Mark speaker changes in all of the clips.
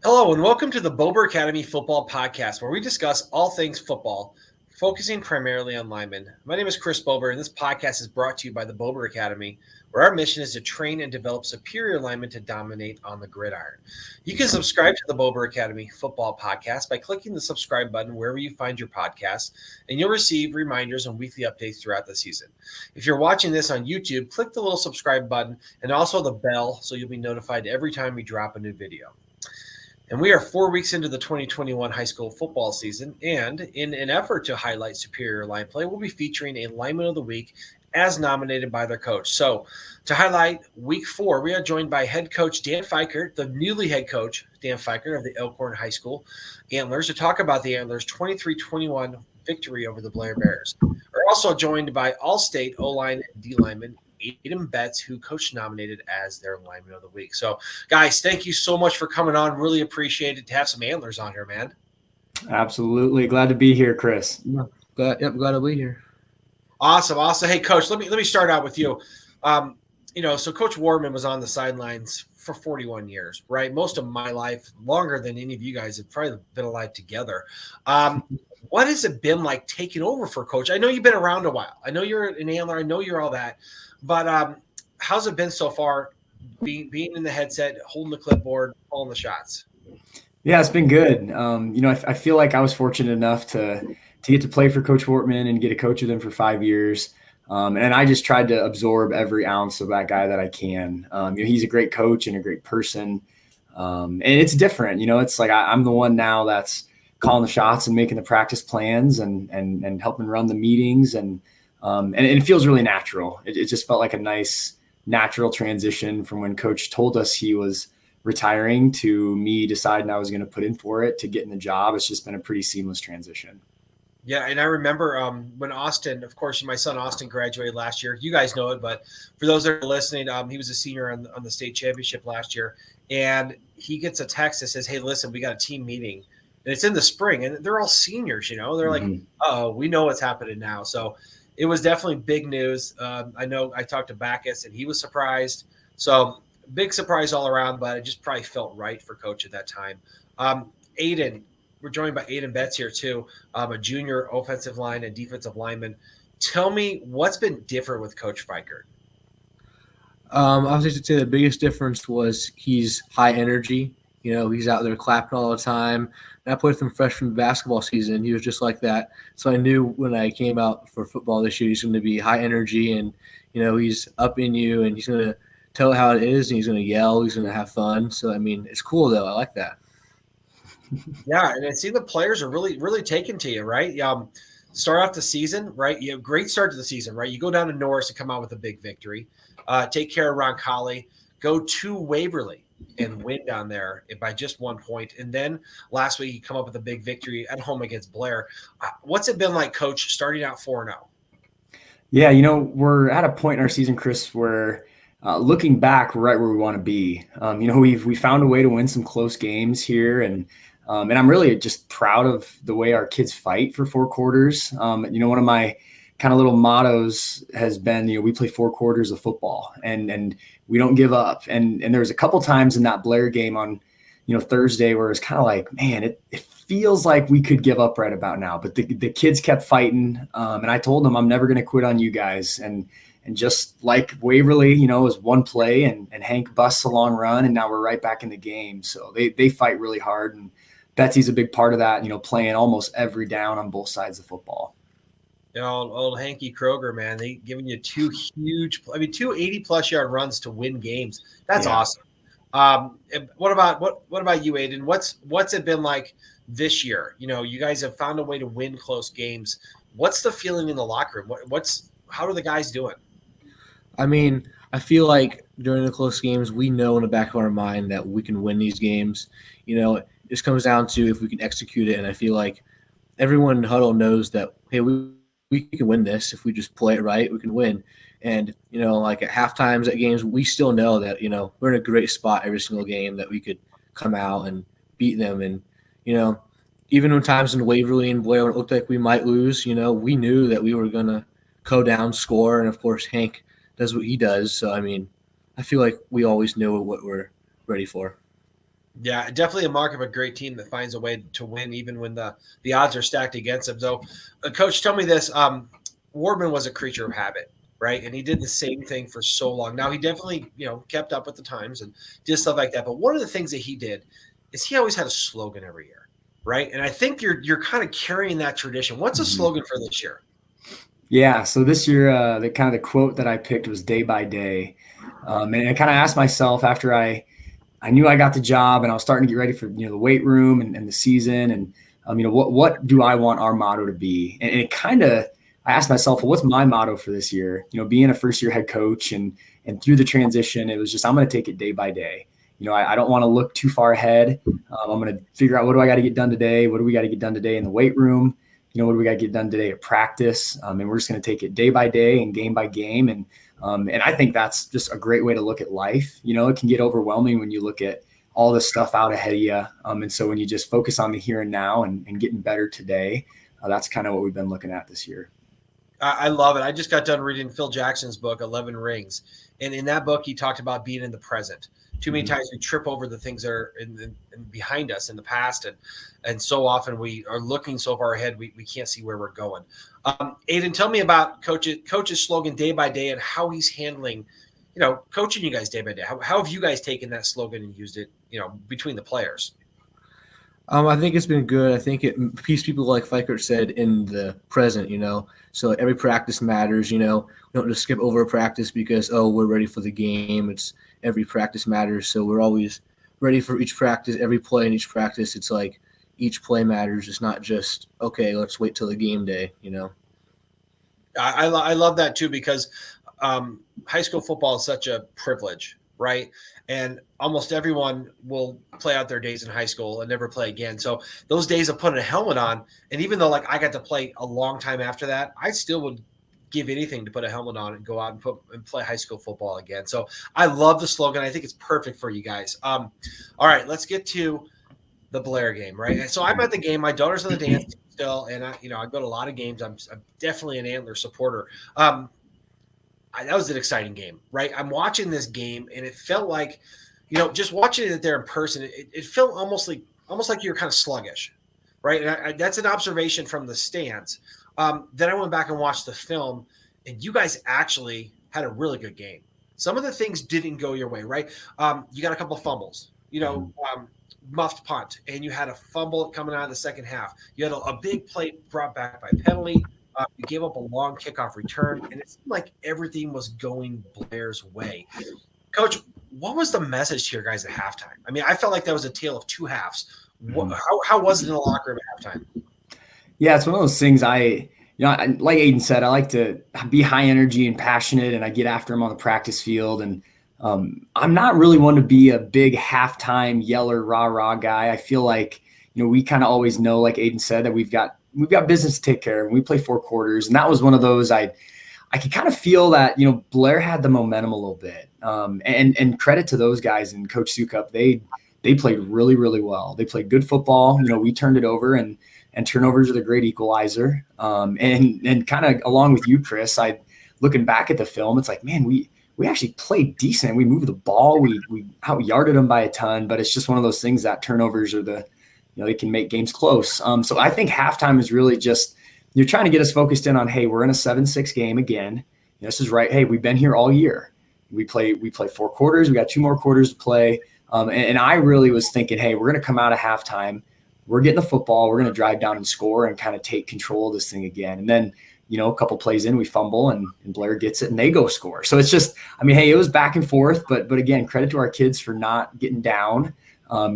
Speaker 1: Hello and welcome to the Bober Academy Football Podcast, where we discuss all things football, focusing primarily on linemen. My name is Chris Bober, and this podcast is brought to you by the Bober Academy, where our mission is to train and develop superior linemen to dominate on the gridiron. You can subscribe to the Bober Academy Football Podcast by clicking the subscribe button wherever you find your podcasts, and you'll receive reminders and weekly updates throughout the season. If you're watching this on YouTube, click the little subscribe button and also the bell so you'll be notified every time we drop a new video. And we are 4 weeks into the 2021 high school football season, and in an effort to highlight superior line play, we'll be featuring a Lineman of the Week as nominated by their coach. So to highlight week 4, we are joined by head coach Dan Feickert, the newly head coach, Dan Feickert of the Elkhorn High School Antlers, to talk about the Antlers' 23-21 victory over the Blair Bears. We're also joined by All-State O-line and D-lineman Aidan Betz, who coach nominated as their Lineman of the Week. So, guys, thank you so much for coming on. Really appreciate it to have some Antlers on here, man.
Speaker 2: Absolutely. Glad to be here, Chris.
Speaker 3: Glad to be here.
Speaker 1: Awesome. Hey, Coach, let me start out with you. So Coach Warman was on the sidelines for 41 years, right? Most of my life, longer than any of you guys have probably been alive together. What has it been like taking over for Coach? I know you've been around a while. I know you're an Antler. I know you're all that. But how's it been so far, being in the headset, holding the clipboard, calling the shots?
Speaker 2: Yeah, it's been good. I feel like I was fortunate enough to get to play for Coach Warman and get to coach with him for 5 years. And I just tried to absorb every ounce of that guy that I can. He's a great coach and a great person. And it's different. It's like I'm the one now that's calling the shots and making the practice plans and helping run the meetings. And it feels really natural. It just felt like a nice natural transition from when Coach told us he was retiring to me deciding I was going to put in for it to get in the job. It's just been a pretty seamless transition.
Speaker 1: Yeah, and I remember when Austin, of course, my son Austin graduated last year. You guys know it, but for those that are listening, he was a senior on the state championship last year, and he gets a text that says, "Hey, listen, we got a team meeting." And it's in the spring, and they're all seniors, They're like, "Oh, we know what's happening now." So it was definitely big news. I know I talked to Backus, and he was surprised. So big surprise all around, but it just probably felt right for Coach at that time. Aidan, we're joined by Aidan Betz here too, a junior offensive line and defensive lineman. Tell me what's been different with Coach Feickert.
Speaker 3: I was going to say the biggest difference was he's high energy. He's out there clapping all the time. And I played with him freshman basketball season. He was just like that. So I knew when I came out for football this year, he's going to be high energy and, he's up in you and he's going to tell it how it is and he's going to yell. He's going to have fun. So, it's cool, though. I like that.
Speaker 1: Yeah, and I see the players are really, really taking to you, right? Start off the season, right? You have a great start to the season, right? You go down to Norris and come out with a big victory. Take care of Roncalli. Go to Waverly and win down there by just 1 point. And then last week you come up with a big victory at home against Blair. What's it been like, Coach, starting out 4-0?
Speaker 2: Yeah, we're at a point in our season, Chris, where looking back, we're right where we want to be. We found a way to win some close games here, and I'm really just proud of the way our kids fight for 4 quarters. One of my kind of little mottos has been, we play 4 quarters of football and we don't give up. And there was a couple times in that Blair game on, Thursday where it's kind of like, man, it feels like we could give up right about now, but the kids kept fighting. And I told them, I'm never going to quit on you guys. And just like Waverly, it was one play and Hank busts a long run and now we're right back in the game. So they fight really hard. And Betsy's a big part of that, playing almost every down on both sides of football.
Speaker 1: Old Hanky Kroger, man, they giving you 2 80-plus yard runs to win games. That's awesome. What about you, Aidan? What's it been like this year? You guys have found a way to win close games. What's the feeling in the locker room? How are the guys doing?
Speaker 3: I feel like during the close games, we know in the back of our mind that we can win these games. It just comes down to if we can execute it. And I feel like everyone in the huddle knows that, hey, we can win this. If we just play it right, we can win. And, like at halftimes at games, we still know that, we're in a great spot every single game that we could come out and beat them. And, even when times in Waverly and Blair when it looked like we might lose, we knew that we were going to go down, score. And, of course, Hank does what he does. So, I feel like we always know what we're ready for.
Speaker 1: Yeah, definitely a mark of a great team that finds a way to win, even when the odds are stacked against them. So, Coach, tell me this: Warman was a creature of habit, right? And he did the same thing for so long. Now he definitely, kept up with the times and did stuff like that. But one of the things that he did is he always had a slogan every year, right? And I think you're kind of carrying that tradition. What's a slogan for this year?
Speaker 2: Yeah, so this year, the quote that I picked was "day by day," and I kind of asked myself after I knew I got the job and I was starting to get ready for the weight room and the season, and what do I want our motto to be? And it kind of, I asked myself, well, what's my motto for this year? Being a first year head coach and through the transition, it was just, I'm going to take it day by day. I don't want to look too far ahead. I'm going to figure out, what do I got to get done today? What do we got to get done today in the weight room? What do we got to get done today at practice? And we're just going to take it day by day and game by game. And I think that's just a great way to look at life. It can get overwhelming when you look at all this stuff out ahead of you. And so when you just focus on the here and now and getting better today, that's kind of what we've been looking at this year.
Speaker 1: I love it. I just got done reading Phil Jackson's book, 11 Rings. And in that book, he talked about being in the present. Too many times we trip over the things that are in behind us in the past. And so often we are looking so far ahead, we can't see where we're going. Aidan, tell me about Coach's slogan day by day and how he's handling, coaching you guys day by day. How have you guys taken that slogan and used it, between the players?
Speaker 3: I think it's been good. I think keeps people, like Feickert said, in the present, So every practice matters, We don't just skip over a practice because, we're ready for the game. It's every practice matters. So we're always ready for each practice, every play in each practice. It's like each play matters. It's not just, okay, let's wait till the game day,
Speaker 1: I love that too, because high school football is such a privilege, right? And almost everyone will play out their days in high school and never play again. So those days of putting a helmet on, and even though I got to play a long time after that, I still would give anything to put a helmet on and go out and play high school football again. So I love the slogan. I think it's perfect for you guys. All right, let's get to the Blair game, right? So I'm at the game. My daughter's on the dance team still, and I go to a lot of games. I'm definitely an Antlers supporter. That was an exciting game, right? I'm watching this game, and it felt like, just watching it there in person, it felt almost like you're kind of sluggish, right? And that's an observation from the stands. Then I went back and watched the film, and you guys actually had a really good game. Some of the things didn't go your way, right? You got a couple of fumbles, muffed punt, and you had a fumble coming out of the second half. You had a big play brought back by penalty. You gave up a long kickoff return, and it seemed like everything was going Blair's way. Coach, what was the message to your guys at halftime? I mean, I felt like that was a tale of two halves. How was it in the locker room at halftime?
Speaker 2: Yeah, it's one of those things like Aidan said, I like to be high energy and passionate, and I get after him on the practice field. And I'm not really one to be a big halftime yeller, rah-rah guy. I feel like, we kind of always know, like Aidan said, that we've got business to take care of. We play 4 quarters, and that was one of those I could kind of feel that, Blair had the momentum a little bit. And credit to those guys and Coach Sukup. They played really, really well. They played good football. We turned it over, and turnovers are the great equalizer. And kind of along with you, Chris, looking back at the film, it's like, man, we actually played decent. We moved the ball. We out-yarded them by a ton, but it's just one of those things that turnovers are they can make games close. So I think halftime is really just, you're trying to get us focused in on, hey, we're in a 7-6 game again. This is right. Hey, we've been here all year. We play 4 quarters. We got 2 more quarters to play. And I really was thinking, hey, we're going to come out of halftime. We're getting the football. We're going to drive down and score and kind of take control of this thing again. And then, a couple plays in, we fumble and Blair gets it and they go score. So it's just, hey, it was back and forth, but again, credit to our kids for not getting down.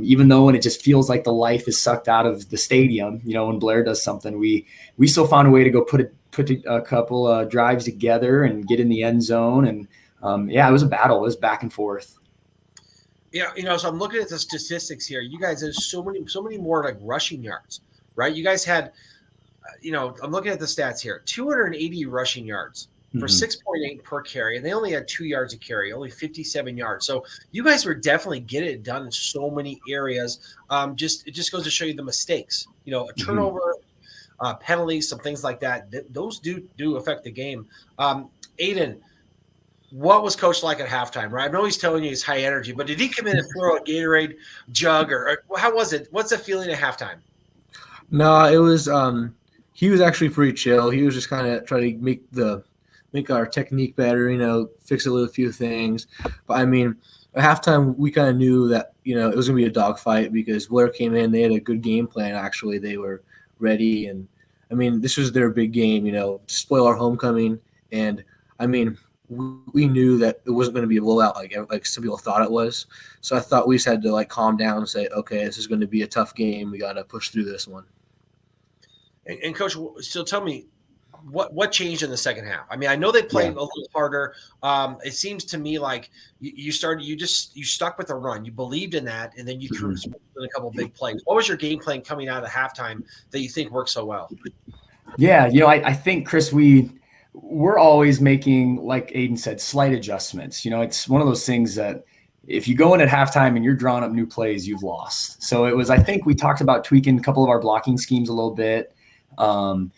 Speaker 2: Even though when it just feels like the life is sucked out of the stadium, when Blair does something, we still found a way to go put a couple drives together and get in the end zone. And it was a battle. It was back and forth.
Speaker 1: Yeah, so I'm looking at the statistics here. You guys have so many more rushing yards, right? You guys had, I'm looking at the stats here, 280 rushing yards for 6.8 per carry, and they only had 2 yards a carry, only 57 yards. So you guys were definitely getting it done in so many areas. It just goes to show you the mistakes. A turnover, penalties, some things like that. Those do affect the game. Aidan, what was Coach like at halftime? Right, I know he's telling you he's high energy, but did he come in and throw a Gatorade jug, or how was it? What's the feeling at halftime?
Speaker 3: No, it was he was actually pretty chill. He was just kind of trying to make our technique better, fix a few things. But I mean, at halftime we kind of knew that it was gonna be a dogfight because Blair came in. They had a good game plan. Actually, they were ready, and I mean, this was their big game. To spoil our homecoming. And I mean, we knew that it wasn't going to be a blowout like some people thought it was. So I thought we just had to calm down and say, okay, this is going to be a tough game. We got to push through this one.
Speaker 1: And Coach, so tell me, what changed in the second half? I mean, I know they played a little harder. It seems to me like you stuck with the run. You believed in that, and then you threw in a couple of big plays. What was your game plan coming out of the halftime that you think worked so well?
Speaker 2: Yeah, I think, Chris, we're always making, like Aidan said, slight adjustments. It's one of those things that if you go in at halftime and you're drawing up new plays, you've lost. So I think we talked about tweaking a couple of our blocking schemes a little bit. And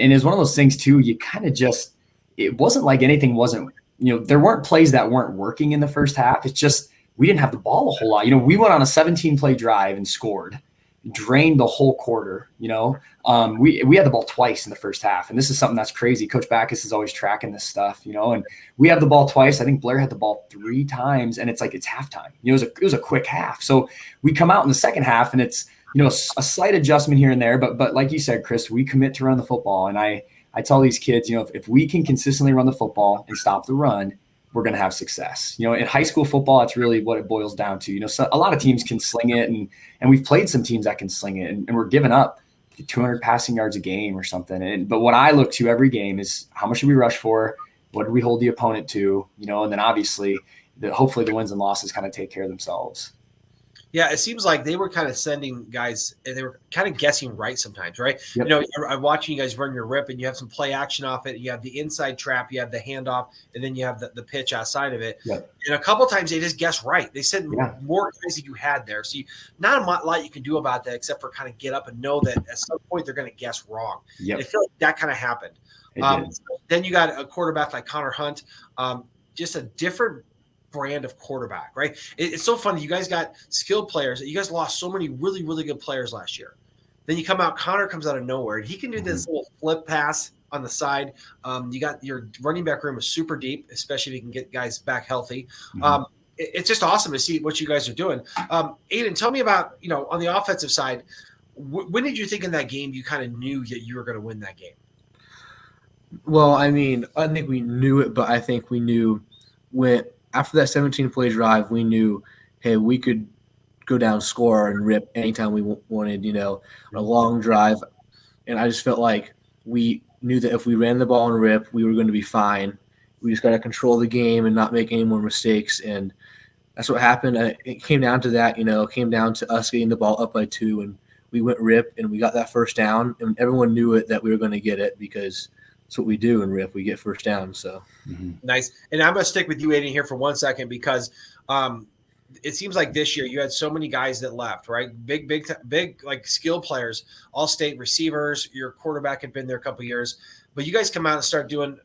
Speaker 2: it was one of those things too, you kind of it wasn't like anything wasn't, there weren't plays that weren't working in the first half. It's just, we didn't have the ball a whole lot. We went on a 17-play drive and scored, drained the whole quarter. We had the ball twice in the first half, and this is something that's crazy. Coach Backus is always tracking this stuff, and we have the ball twice. I think Blair had the ball 3 times, and it's halftime. It was a quick half. So we come out in the second half, and it's a slight adjustment here and there, but like you said, Chris, we commit to run the football, and I tell these kids, if we can consistently run the football and stop the run, we're going to have success. In high school football, that's really what it boils down to. So a lot of teams can sling it, and we've played some teams that can sling it, and we're giving up 200 passing yards a game or something. But what I look to every game is how much should we rush for? What do we hold the opponent to? And then obviously, hopefully the wins and losses kind of take care of themselves.
Speaker 1: Yeah, it seems like they were kind of sending guys, and they were kind of guessing right sometimes, right?
Speaker 2: Yep.
Speaker 1: I'm watching you guys run your rip, and you have some play action off it. You have the inside trap, you have the handoff, and then you have the pitch outside of it.
Speaker 2: Yep.
Speaker 1: And a couple of times they just guessed right. They sent more guys that you had there. So not a lot you can do about that except for kind of get up and know that at some point they're going to guess wrong.
Speaker 2: Yep.
Speaker 1: And I feel like that kind of happened. Then you got a quarterback like Connor Hunt, just a different brand of quarterback, right? It's so funny. You guys got skilled players. You guys lost so many really, really good players last year. Then you come out, Connor comes out of nowhere, and he can do this little flip pass on the side. You got your running back room is super deep, especially if you can get guys back healthy. It's just awesome to see what you guys are doing. Aidan, tell me about, on the offensive side, when did you think in that game you kind of knew that you were going to win that game?
Speaker 3: Well, I mean, I think we knew it, but I think we knew after that 17-play drive, we knew, hey, we could go down, score, and rip anytime we wanted, on a long drive. And I just felt like we knew that if we ran the ball and rip, we were going to be fine. We just got to control the game and not make any more mistakes. And that's what happened. It came down to that, it came down to us getting the ball up by 2, and we went rip, and we got that first down. And everyone knew it that we were going to get it because – that's what we do in RIP. We get first down. So
Speaker 1: nice. And I'm going to stick with you, Aidan, here for 1 second because it seems like this year you had so many guys that left, right? Big like skill players, all-state receivers. Your quarterback had been there a couple of years, but you guys come out and start doing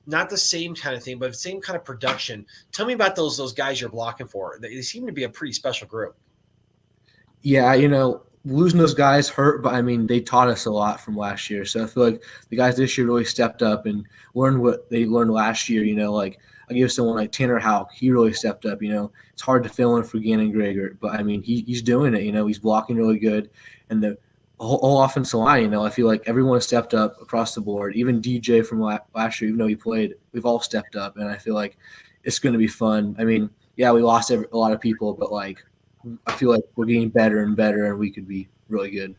Speaker 1: not the same kind of thing, but the same kind of production. Tell me about those guys you're blocking for. They seem to be a pretty special group.
Speaker 3: Yeah, losing those guys hurt, but I mean, they taught us a lot from last year. So I feel like the guys this year really stepped up and learned what they learned last year. Like I give someone like Tanner Houck, he really stepped up. It's hard to fill in for Gannon Greger, but I mean, he's doing it. He's blocking really good, and the whole offensive line. I feel like everyone stepped up across the board. Even DJ from last year, even though he played, we've all stepped up, and I feel like it's going to be fun. I mean, yeah, we lost a lot of people, but I feel like we're getting better and better, and we could be really good.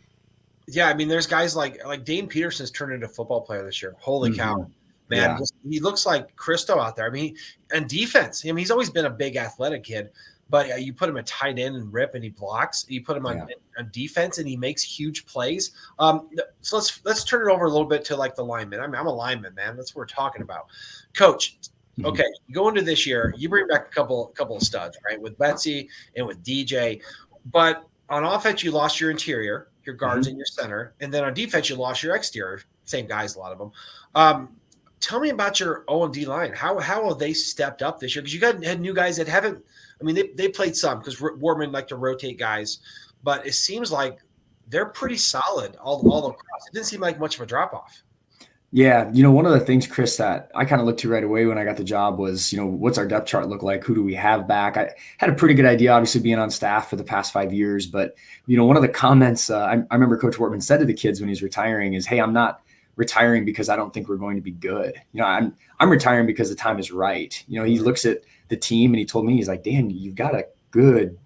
Speaker 1: Yeah, I mean, there's guys like Dane Peterson's turned into a football player this year. Holy cow, man! Yeah. He looks like Christo out there. I mean, and defense. I mean, he's always been a big athletic kid, but you put him at tight end and rip, and he blocks. You put him on defense, and he makes huge plays. So let's turn it over a little bit to the lineman. I mean, I'm a lineman, man. That's what we're talking about, Coach. Okay, you go into this year, you bring back a couple of studs, right, with Betsy and with DJ. But on offense, you lost your interior, your guards and your center. And then on defense, you lost your exterior. Same guys, a lot of them. tell me about your O&D line. How have they stepped up this year? Because you had new guys that haven't. I mean, they played some because Warman like to rotate guys, but it seems like they're pretty solid all across. It didn't seem like much of a drop off.
Speaker 2: Yeah, one of the things, Chris, that I kind of looked to right away when I got the job was, what's our depth chart look like? Who do we have back? I had a pretty good idea, obviously, being on staff for the past 5 years. But, one of the comments I remember Coach Warman said to the kids when he's retiring is, hey, I'm not retiring because I don't think we're going to be good. I'm retiring because the time is right. He looks at the team and he told me, he's like, Dan, you've got a good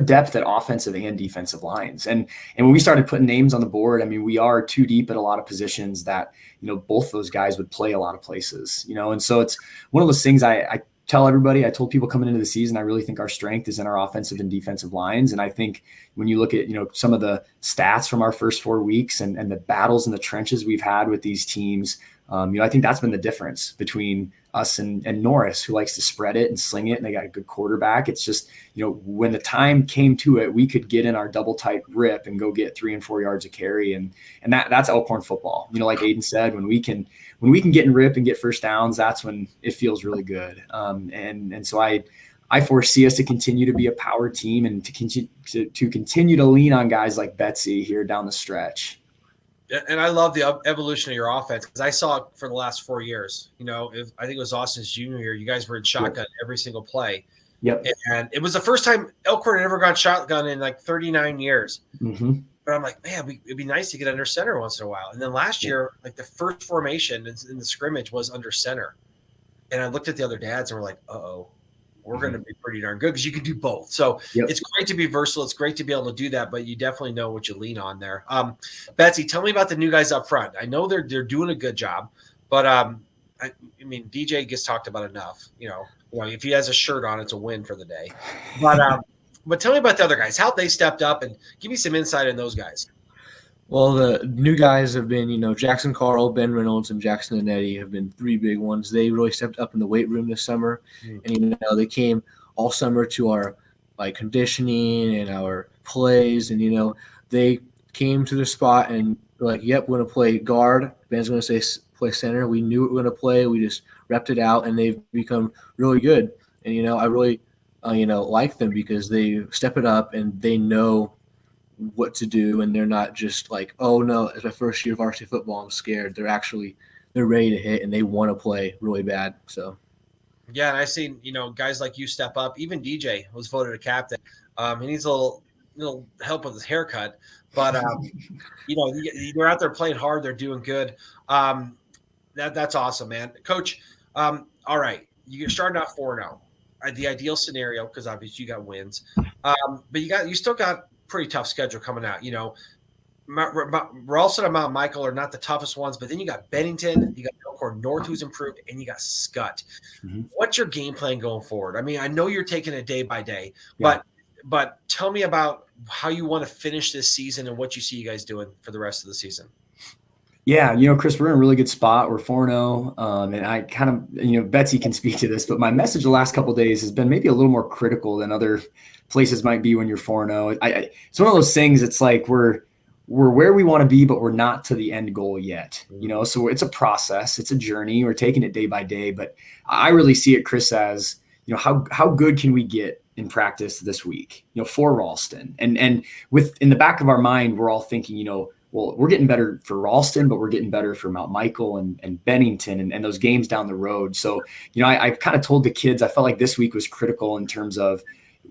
Speaker 2: depth at offensive and defensive lines. And when we started putting names on the board, I mean, we are too deep at a lot of positions that, both those guys would play a lot of places, and so it's one of those things I tell everybody. I told people coming into the season, I really think our strength is in our offensive and defensive lines. And I think when you look at, some of the stats from our first 4 weeks and the battles in the trenches we've had with these teams, I think that's been the difference between us and Norris, who likes to spread it and sling it, and they got a good quarterback. It's just, when the time came to it, we could get in our double tight rip and go get 3 and 4 yards of carry. And that's Elkhorn football. Like Aidan said, when we can get in rip and get first downs, that's when it feels really good. And so I foresee us to continue to be a power team and to continue to lean on guys like Betsy here down the stretch.
Speaker 1: And I love the evolution of your offense because I saw it for the last 4 years. I think it was Austin's junior year. You guys were in shotgun every single play.
Speaker 2: Yep.
Speaker 1: And it was the first time Elkhorn had ever gone shotgun in like 39 years.
Speaker 2: Mm-hmm.
Speaker 1: But I'm like, man, it'd be nice to get under center once in a while. And then last year, like the first formation in the scrimmage was under center. And I looked at the other dads and we're like, uh-oh, we're going to be pretty darn good because you can do both. So It's great to be versatile. It's great to be able to do that, but you definitely know what you lean on there. Betsy, tell me about the new guys up front. I know they're doing a good job, but I mean, DJ gets talked about enough. If he has a shirt on, it's a win for the day. But tell me about the other guys, how they stepped up, and give me some insight on those guys.
Speaker 3: Well, the new guys have been, Jackson Carl, Ben Reynolds, and Jackson and Eddie have been 3 big ones. They really stepped up in the weight room this summer. And, they came all summer to our, conditioning and our plays. And, they came to the spot and were like, yep, we're going to play guard. Ben's going to say play center. We knew what we were going to play. We just repped it out, and they've become really good. And, I really, like them because they step it up and they know what to do, and they're not just like, oh no, it's my first year of varsity football, I'm scared. They're ready to hit, and they want to play really bad. So
Speaker 1: yeah, and I've seen guys like you step up. Even DJ was voted a captain. He needs a little help with his haircut, but they're out there playing hard. They're doing good. That's awesome, man. Coach, all right, you're starting out 4-0. The ideal scenario, because obviously you got wins, but you still got pretty tough schedule coming out. Ralston and Mount Michael are not the toughest ones, but then you got Bennington, you got Elkhorn North, who's improved, and you got Scott. Mm-hmm. What's your game plan going forward? I mean, I know you're taking it day by day, but tell me about how you want to finish this season and what you see you guys doing for the rest of the season.
Speaker 2: Yeah, Chris, we're in a really good spot. We're 4-0, and I kind of, Betsy can speak to this, but my message the last couple of days has been maybe a little more critical than other places might be when you're 4-0. It's one of those things. It's like we're where we want to be, but we're not to the end goal yet. So it's a process, it's a journey. We're taking it day by day, but I really see it, Chris, as how good can we get in practice this week, for Ralston, and in the back of our mind, we're all thinking, well, we're getting better for Ralston, but we're getting better for Mount Michael and Bennington and those games down the road. So, I kind of told the kids, I felt like this week was critical in terms of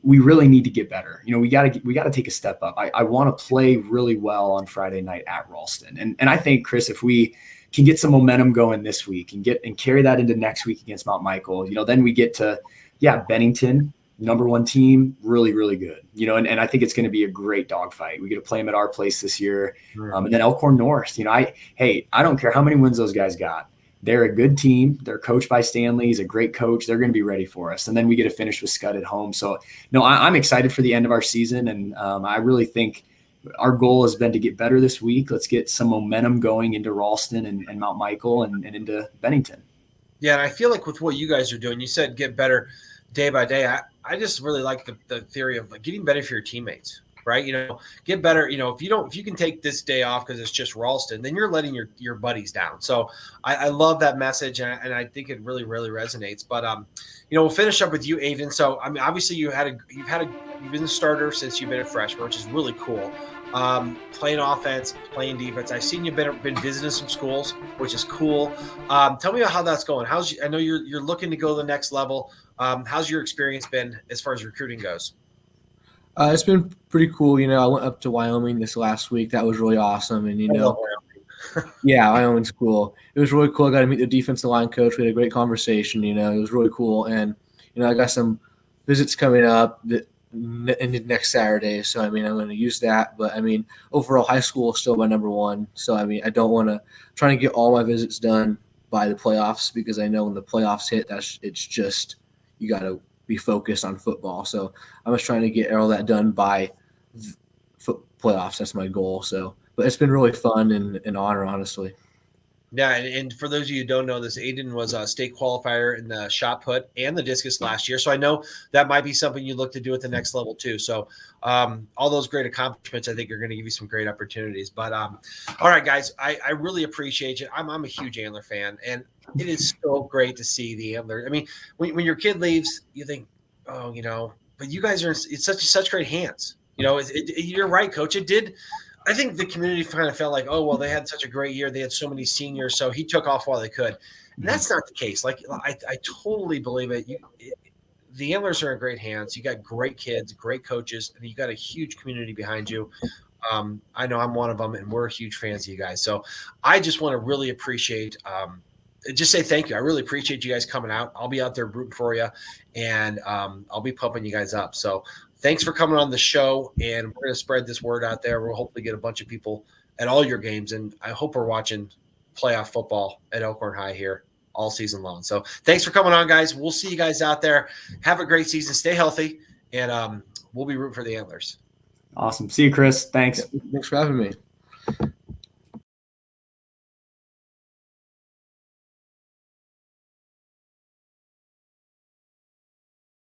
Speaker 2: we really need to get better. We got to take a step up. I want to play really well on Friday night at Ralston. And I think, Chris, if we can get some momentum going this week and carry that into next week against Mount Michael, then we get to, Bennington, number 1 team, really, really good, and I think it's going to be a great dogfight. We get to play them at our place this year. And then Elkhorn North, I don't care how many wins those guys got. They're a good team. They're coached by Stanley. He's a great coach. They're going to be ready for us. And then we get to finish with Scud at home. So no, I'm excited for the end of our season. And I really think our goal has been to get better this week. Let's get some momentum going into Ralston and Mount Michael and into Bennington.
Speaker 1: Yeah. And I feel like with what you guys are doing, you said get better day by day. I just really like the theory of getting better for your teammates. right? Get better. If you can take this day off because it's just Ralston, then you're letting your buddies down. So I love that message, and I think it really, really resonates. But we'll finish up with you, Aidan. So I mean, obviously you've been the starter since you've been a freshman, which is really cool. Playing offense, playing defense. I've seen you've been visiting some schools, which is cool. Tell me about how that's going. I know you're looking to go to the next level. How's your experience been as far as recruiting goes?
Speaker 3: It's been pretty cool. I went up to Wyoming this last week. That was really awesome. And, yeah, Wyoming's cool. It was really cool. I got to meet the defensive line coach. We had a great conversation. It was really cool. And, I got some visits coming up that ended next Saturday. So, I'm going to use that. But, overall, high school is still my number one. So, I don't want to try to get all my visits done by the playoffs, because I know when the playoffs hit, it's just you got to be focused on football. So I was trying to get all that done by playoffs. That's my goal. So, but it's been really fun and an honor, honestly.
Speaker 1: Yeah, and for those of you who don't know this, Aidan was a state qualifier in the shot put and the discus last year. So I know that might be something you look to do at the next level too. So all those great accomplishments, I think, are going to give you some great opportunities. But all right, guys, I really appreciate you. I'm a huge Antler fan, and it is so great to see the Antler. I mean, when your kid leaves, you think, oh, but you guys are in such great hands. You're right, Coach. It did. I think the community kind of felt like, oh, well, they had such a great year. They had so many seniors, so he took off while they could. And that's not the case. Like, I totally believe it. The Antlers are in great hands. You got great kids, great coaches, and you got a huge community behind you. I know I'm one of them, and we're huge fans of you guys. So I just want to really appreciate just say thank you. I really appreciate you guys coming out. I'll be out there rooting for you, and I'll be pumping you guys up. So thanks for coming on the show, and we're going to spread this word out there. We'll hopefully get a bunch of people at all your games, and I hope we're watching playoff football at Elkhorn High here all season long. So thanks for coming on, guys. We'll see you guys out there. Have a great season. Stay healthy, and we'll be rooting for the Antlers.
Speaker 2: Awesome. See you, Chris. Thanks.
Speaker 3: Thanks for having me.